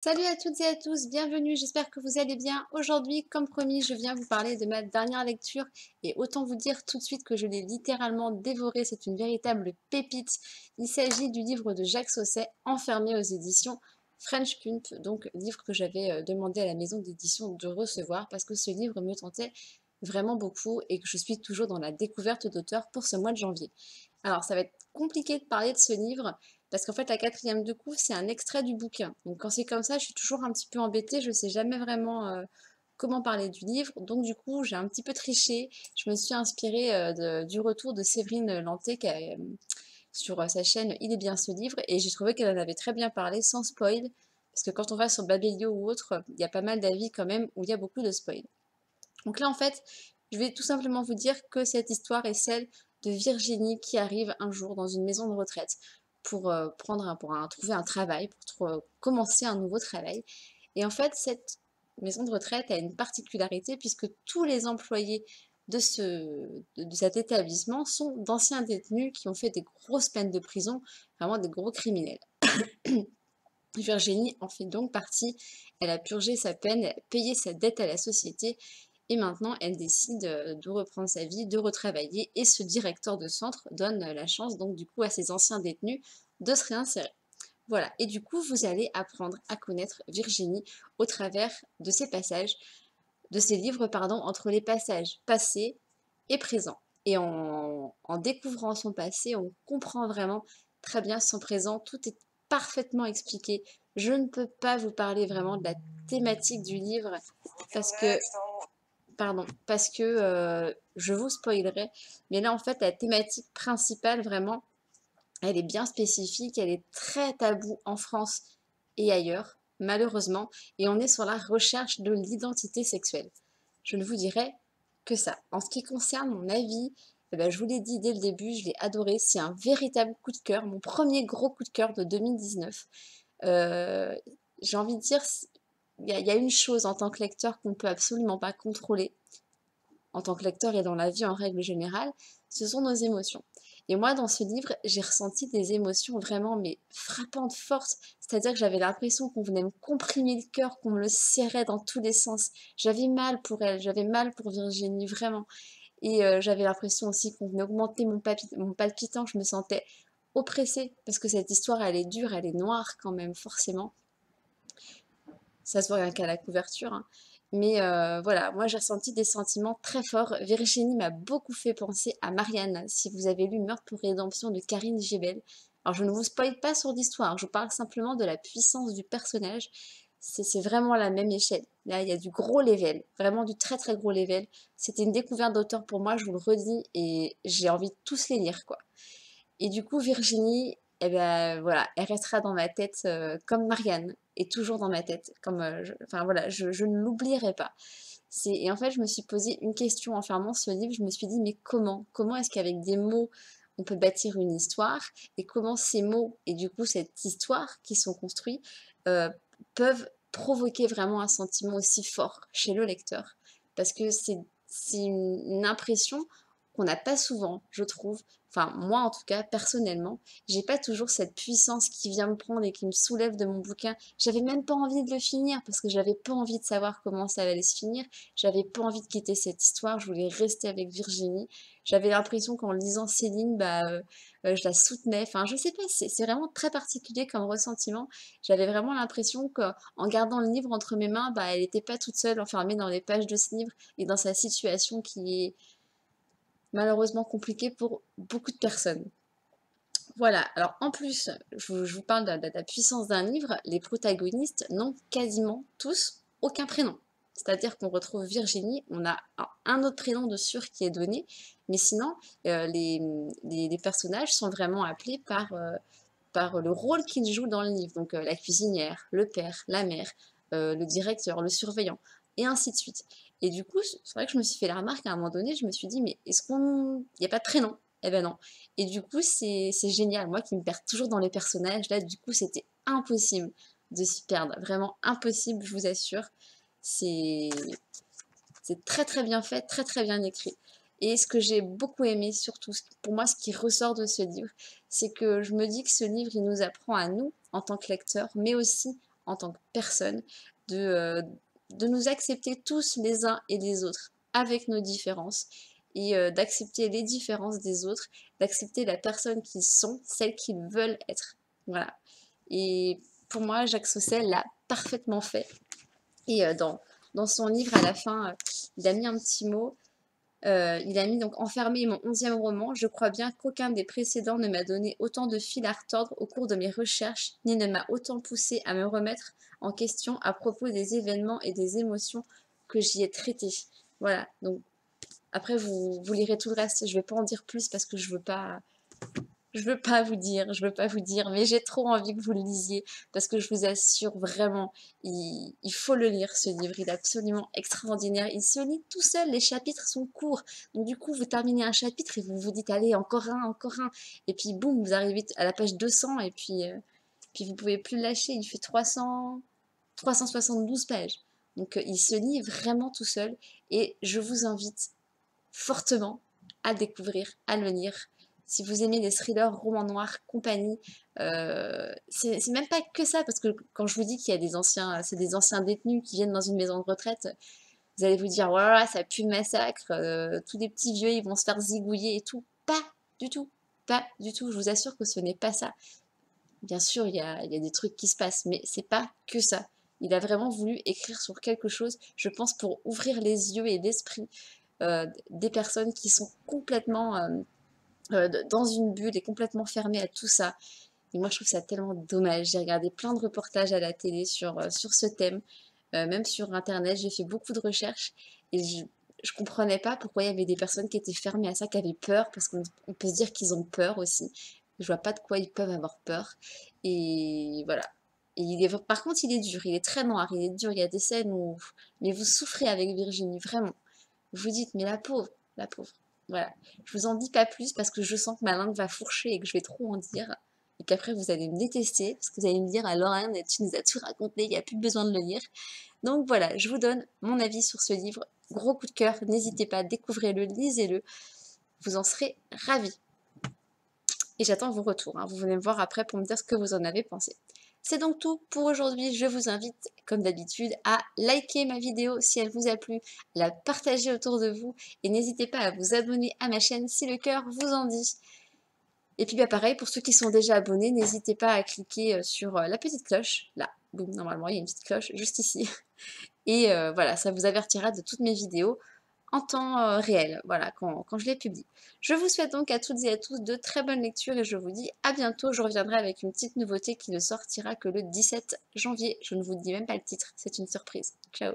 Salut à toutes et à tous, bienvenue, j'espère que vous allez bien. Aujourd'hui, comme promis, je viens vous parler de ma dernière lecture et autant vous dire tout de suite que je l'ai littéralement dévoré, c'est une véritable pépite. Il s'agit du livre de Jacques Sausset, Enfermé aux éditions French Pulp, donc livre que j'avais demandé à la maison d'édition de recevoir parce que ce livre me tentait vraiment beaucoup et que je suis toujours dans la découverte d'auteurs pour ce mois de janvier. Alors, ça va être compliqué de parler de ce livre parce qu'en fait, la quatrième de couve, c'est un extrait du bouquin. Donc, quand c'est comme ça, je suis toujours un petit peu embêtée. Je ne sais jamais vraiment comment parler du livre. Donc, du coup, j'ai un petit peu triché. Je me suis inspirée du retour de Séverine Lanté sur sa chaîne Il est bien ce livre. Et j'ai trouvé qu'elle en avait très bien parlé sans spoil. Parce que quand on va sur Babelio ou autre, il y a pas mal d'avis quand même où il y a beaucoup de spoil. Donc là, en fait, je vais tout simplement vous dire que cette histoire est celle de Virginie qui arrive un jour dans une maison de retraite pour, trouver un travail, pour commencer un nouveau travail. Et en fait, cette maison de retraite a une particularité puisque tous les employés de cet établissement sont d'anciens détenus qui ont fait des grosses peines de prison, vraiment des gros criminels. Virginie en fait donc partie, elle a purgé sa peine, elle a payé sa dette à la société et maintenant elle décide de reprendre sa vie, de retravailler et ce directeur de centre donne la chance donc du coup à ses anciens détenus de se réinsérer. Voilà, et du coup vous allez apprendre à connaître Virginie au travers de ces passages, de ces livres pardon, entre les passages passés et présents. Et en découvrant son passé, on comprend vraiment très bien son présent, tout est parfaitement expliqué. Je ne peux pas vous parler vraiment de la thématique du livre parce que je vous spoilerai. Mais là, en fait, la thématique principale, vraiment, elle est bien spécifique, elle est très taboue en France et ailleurs, malheureusement, et on est sur la recherche de l'identité sexuelle. Je ne vous dirai que ça. En ce qui concerne mon avis, eh ben, je vous l'ai dit dès le début, je l'ai adoré, c'est un véritable coup de cœur, mon premier gros coup de cœur de 2019. Euh, j'ai envie de dire, il y a une chose en tant que lecteur qu'on ne peut absolument pas contrôler, en tant que lecteur et dans la vie en règle générale, ce sont nos émotions. Et moi, dans ce livre, j'ai ressenti des émotions vraiment mais frappantes, fortes. C'est-à-dire que j'avais l'impression qu'on venait me comprimer le cœur, qu'on me le serrait dans tous les sens. J'avais mal pour elle, j'avais mal pour Virginie, vraiment. Et j'avais l'impression aussi qu'on venait augmenter mon palpitant. Je me sentais oppressée parce que cette histoire, elle est dure, elle est noire quand même, forcément. Ça se voit rien qu'à la couverture, hein. Mais voilà, moi j'ai ressenti des sentiments très forts. Virginie m'a beaucoup fait penser à Marianne, si vous avez lu Meurtre pour rédemption de Karine Gébel. Alors je ne vous spoil pas sur l'histoire, je parle simplement de la puissance du personnage. C'est vraiment la même échelle. Là, il y a du gros level, vraiment du très très gros level. C'était une découverte d'auteur pour moi, je vous le redis, et j'ai envie de tous les lire, quoi. Et du coup, Virginie, eh ben, voilà, elle restera dans ma tête comme Marianne, et toujours dans ma tête. Enfin voilà, je ne l'oublierai pas. Et en fait, je me suis posé une question en fermant ce livre. Je me suis dit, mais comment? Comment est-ce qu'avec des mots, on peut bâtir une histoire? Et comment ces mots, et du coup cette histoire qui sont construits, euh, peuvent provoquer vraiment un sentiment aussi fort chez le lecteur? Parce que c'est une impression qu'on n'a pas souvent, je trouve. Enfin, moi en tout cas, personnellement, j'ai pas toujours cette puissance qui vient me prendre et qui me soulève de mon bouquin. J'avais même pas envie de le finir parce que j'avais pas envie de savoir comment ça allait se finir. J'avais pas envie de quitter cette histoire. Je voulais rester avec Virginie. J'avais l'impression qu'en lisant Céline, je la soutenais. Enfin, je sais pas, c'est vraiment très particulier comme ressentiment. J'avais vraiment l'impression qu'en gardant le livre entre mes mains, elle n'était pas toute seule enfermée dans les pages de ce livre et dans sa situation qui est malheureusement compliquée pour beaucoup de personnes. Voilà, alors en plus, je vous parle de la puissance d'un livre, les protagonistes n'ont quasiment tous aucun prénom. C'est-à-dire qu'on retrouve Virginie, on a un autre prénom de sûr qui est donné, mais sinon, les personnages sont vraiment appelés par le rôle qu'ils jouent dans le livre. Donc la cuisinière, le père, la mère, le directeur, le surveillant, et ainsi de suite. Et du coup, c'est vrai que je me suis fait la remarque à un moment donné, je me suis dit, mais est-ce qu'on... Il n'y a pas de prénom? Eh ben non. Et du coup, c'est génial. Moi qui me perds toujours dans les personnages, là, du coup, c'était impossible de s'y perdre. Vraiment impossible, je vous assure. C'est c'est très très bien fait, très très bien écrit. Et ce que j'ai beaucoup aimé, surtout, pour moi, ce qui ressort de ce livre, c'est que je me dis que ce livre, il nous apprend à nous, en tant que lecteurs, mais aussi en tant que personne, de, euh, de nous accepter tous les uns et les autres avec nos différences et d'accepter les différences des autres, d'accepter la personne qu'ils sont, celle qu'ils veulent être. Voilà. Et pour moi, Jacques Saucel l'a parfaitement fait. Et dans son livre, à la fin, il a mis un petit mot. Il a mis donc enfermé mon 11e roman. Je crois bien qu'aucun des précédents ne m'a donné autant de fil à retordre au cours de mes recherches, ni ne m'a autant poussé à me remettre en question à propos des événements et des émotions que j'y ai traités. Voilà, donc après vous lirez tout le reste, je vais pas en dire plus parce que je veux pas vous dire, mais j'ai trop envie que vous le lisiez parce que je vous assure vraiment, il faut le lire ce livre, il est absolument extraordinaire. Il se lit tout seul, les chapitres sont courts, donc du coup vous terminez un chapitre et vous vous dites allez encore un, et puis boum, vous arrivez à la page 200 et puis vous pouvez plus le lâcher, il fait 372 pages. Donc il se lit vraiment tout seul et je vous invite fortement à découvrir, à le lire. Si vous aimez les thrillers, romans noirs, compagnie, c'est même pas que ça, parce que quand je vous dis qu'il y a des anciens, c'est des anciens détenus qui viennent dans une maison de retraite, vous allez vous dire, voilà, ça pue le massacre, tous les petits vieux, ils vont se faire zigouiller et tout. Pas du tout, pas du tout. Je vous assure que ce n'est pas ça. Bien sûr, il y a des trucs qui se passent, mais c'est pas que ça. Il a vraiment voulu écrire sur quelque chose, je pense, pour ouvrir les yeux et l'esprit des personnes qui sont complètement dans une bulle et complètement fermées à tout ça. Et moi, je trouve ça tellement dommage. J'ai regardé plein de reportages à la télé sur ce thème, même sur Internet. J'ai fait beaucoup de recherches et je comprenais pas pourquoi il y avait des personnes qui étaient fermées à ça, qui avaient peur, parce qu'on peut se dire qu'ils ont peur aussi. Je vois pas de quoi ils peuvent avoir peur. Et voilà. Et par contre, il est dur, il est très noir, il est dur. Il y a des scènes où, mais vous souffrez avec Virginie, vraiment. Vous vous dites, mais la pauvre, la pauvre. Voilà. Je vous en dis pas plus parce que je sens que ma langue va fourcher et que je vais trop en dire. Et qu'après, vous allez me détester parce que vous allez me dire, alors Anne, tu nous as tout raconté, il n'y a plus besoin de le lire. Donc voilà, je vous donne mon avis sur ce livre. Gros coup de cœur, n'hésitez pas, découvrez-le, lisez-le. Vous en serez ravis. Et j'attends vos retours, hein. Vous venez me voir après pour me dire ce que vous en avez pensé. C'est donc tout pour aujourd'hui. Je vous invite, comme d'habitude, à liker ma vidéo si elle vous a plu, à la partager autour de vous et n'hésitez pas à vous abonner à ma chaîne si le cœur vous en dit. Et puis bah, pareil, pour ceux qui sont déjà abonnés, n'hésitez pas à cliquer sur la petite cloche. Là, boum, normalement, il y a une petite cloche juste ici. Et voilà, ça vous avertira de toutes mes vidéos en temps réel, voilà, quand je les publie. Je vous souhaite donc à toutes et à tous de très bonnes lectures et je vous dis à bientôt. Je reviendrai avec une petite nouveauté qui ne sortira que le 17 janvier. Je ne vous dis même pas le titre, c'est une surprise. Ciao!